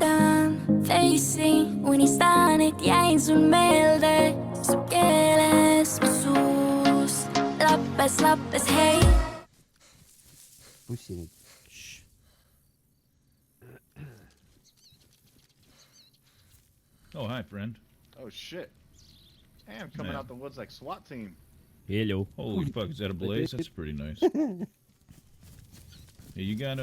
vaatan face'i, unistan, et jäin sul meelde. Su keeles, mu suus, lappes, hei. Pussi nüüd. Oh, hi, friend. Oh, shit. Damn, coming out the woods like SWAT team. Hello. Holy fuck, is that a blaze? That's pretty nice. Yeah, you got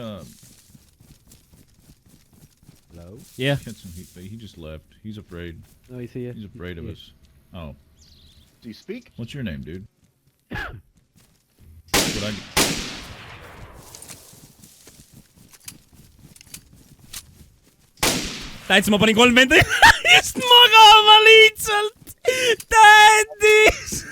Hello? Yeah. got some heat. He just left. He's afraid. No, he's here. He's afraid of us. Oh. Do you speak? What's your name, dude? What I... Täitsa ma panin 3 venda just magama lihtsalt. Tändis.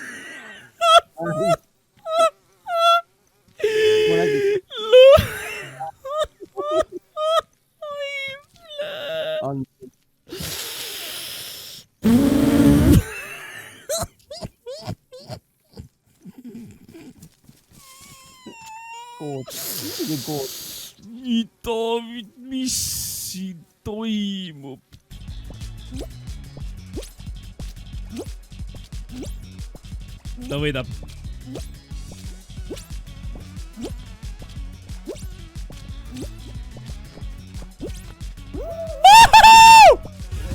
David, mis siin toimub? Ta võidab.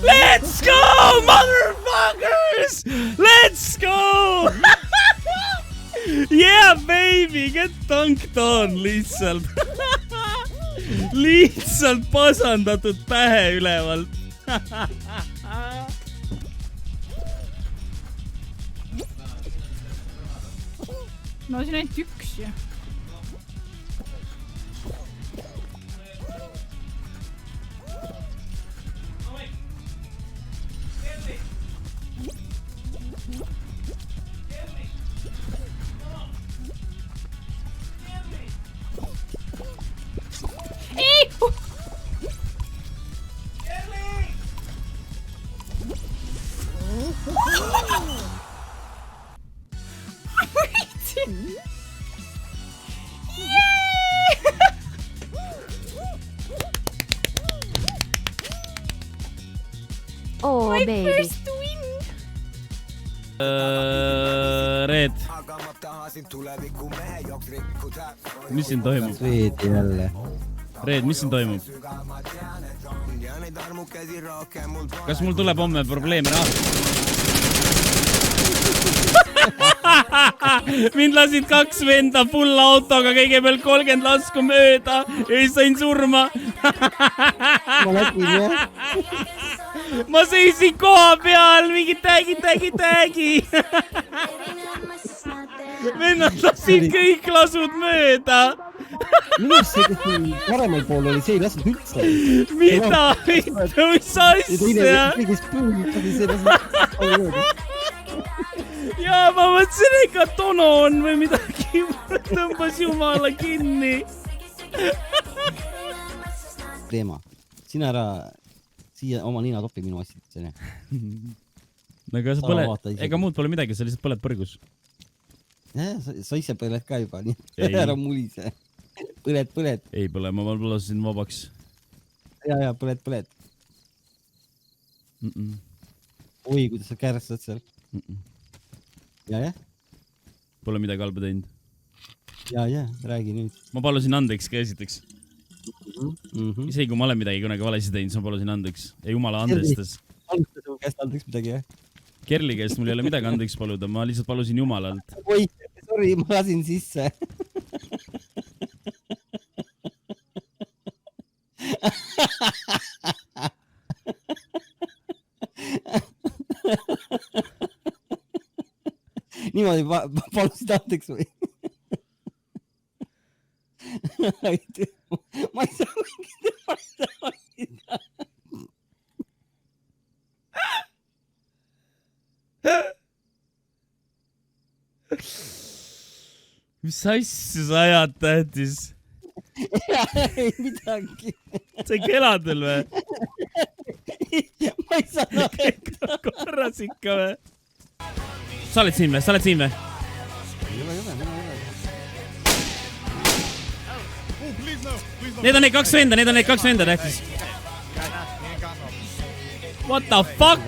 Let's go, motherfuckers! Let's go! Yeah, baby, get dunked on lihtsalt. Lihtsalt pasandatud pähe ülevalt. No siin ainult üks ju. Oh, My baby. first win! Red. Mis siin toimub? Veedi jälle. Red, mis siin toimub? Kas mul tuleb homme probleeme raha? Mind lasid 2 venda full autoga kõigepealt 30 lasku mööda ja siis sain surma. Ma läksin jah. Ma seisin koha peal, mingi tägi. Vennad lasid kõik lasud mööda. Minu see, kes paremal pool oli, see ei lasid üldse. Mida? Mis asja? Kõigis põhilised see lasid. Jaa, ma mõtlesin ega tono on või midagi. Tõmbas jumala kinni. Teema. Sina ära siia oma nina topi minu asjadesse. Aga sa pole, ega muud pole midagi, sa lihtsalt põled põrgus. Sa ise põled ka juba, nii. Ei. Ära mulise. Põled. Ei põle, ma lasin vabaks. Ja, põled. Oi, kuidas sa kärsad seal. Ja. Pole midagi halba teinud. Ja, räägi nüüd. Ma palusin andeks ka esiteks. Isegi kui ma olen midagi kunagi valesti teinud, siis ma palusin andeks. Ja jumala andestas. Alustas su käest andeks midagi, jah? Kerli käest mul ei ole midagi andeks paluda, ma lihtsalt palusin jumalalt. Oi, sorry, ma lasin sisse. Niimoodi palusid andeks või? Ma ei saa mingit valida. Mis asja sa ajad, tähtis? Ei midagi. Sa ei keladel või? Ma ei saa näha. Korras ikka või? Sa oled siin või? Ei ole. Need on need kaks venda, tähtis. What the fuck?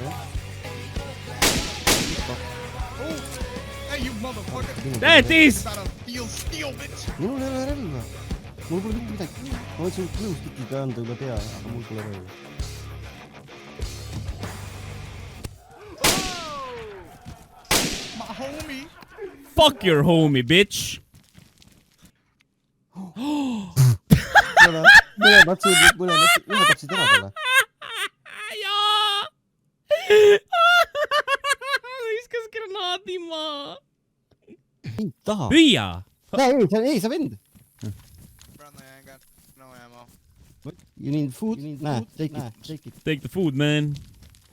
Hey, you motherfucker. That is! Gotta feel steel, bitch. Minul ei ole relva. Mul pole mitte midagi. Ma võtsin glue-stick'iga anda üle pea, aga mul pole relva. My homie. Fuck your homie, bitch! Mõlemad tahtsid ära talle. Jaa! Viskas granaadi maa. Ei taha. Hüüa! Ei, sa vend. Brother, I ain't got no ammo. You need food? Näe, take it. Take the food, man.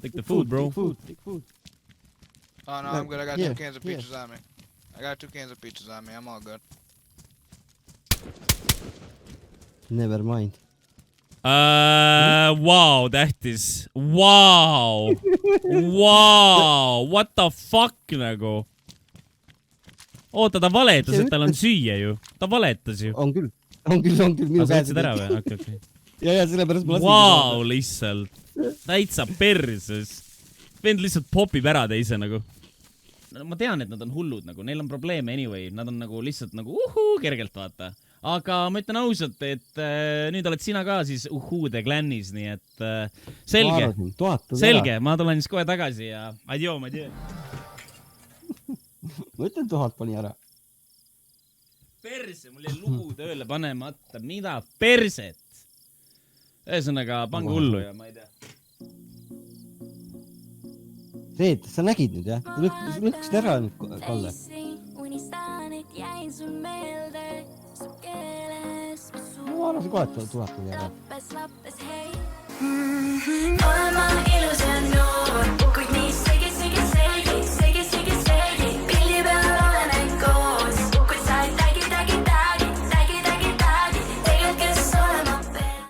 Take the food, bro. Take food. Oh, no, I'm good. I got 2 cans of peaches on me. I got 2 cans of peaches on me. I'm all good. Never mind. Wow, that is... Wow! Wow! What the fuck, nagu? Oota, ta valetas, et tal on süüa ju. Ta valetas ju. On küll. Minu sa võtsid ära või? Okei. Ja, sellepärast ma lasin. Wow, lihtsalt. Täitsa perses. Vend lihtsalt popib ära teise nagu. Ma tean, et nad on hullud nagu. Neil on probleeme anyway. Nad on nagu lihtsalt nagu kergelt vaata. Aga ma ütlen ausalt, et nüüd oled sina ka siis Uhuude klannis, nii et selge, ma tulen siis kohe tagasi ja adjoo. Ma ütlen 1000 pani ära. Perse, mul jäi lugu tööle panemata, mida perset? Ühesõnaga, pange hullu ja ma ei tea. Reet, sa nägid nüüd jah? Lõksid ära nüüd, Kalle. Unistan, et jäin sul meelde. Su keeles ma suun. Ma arvasin kohe, et 1000 pani ära. Lappes, hei. Olen ma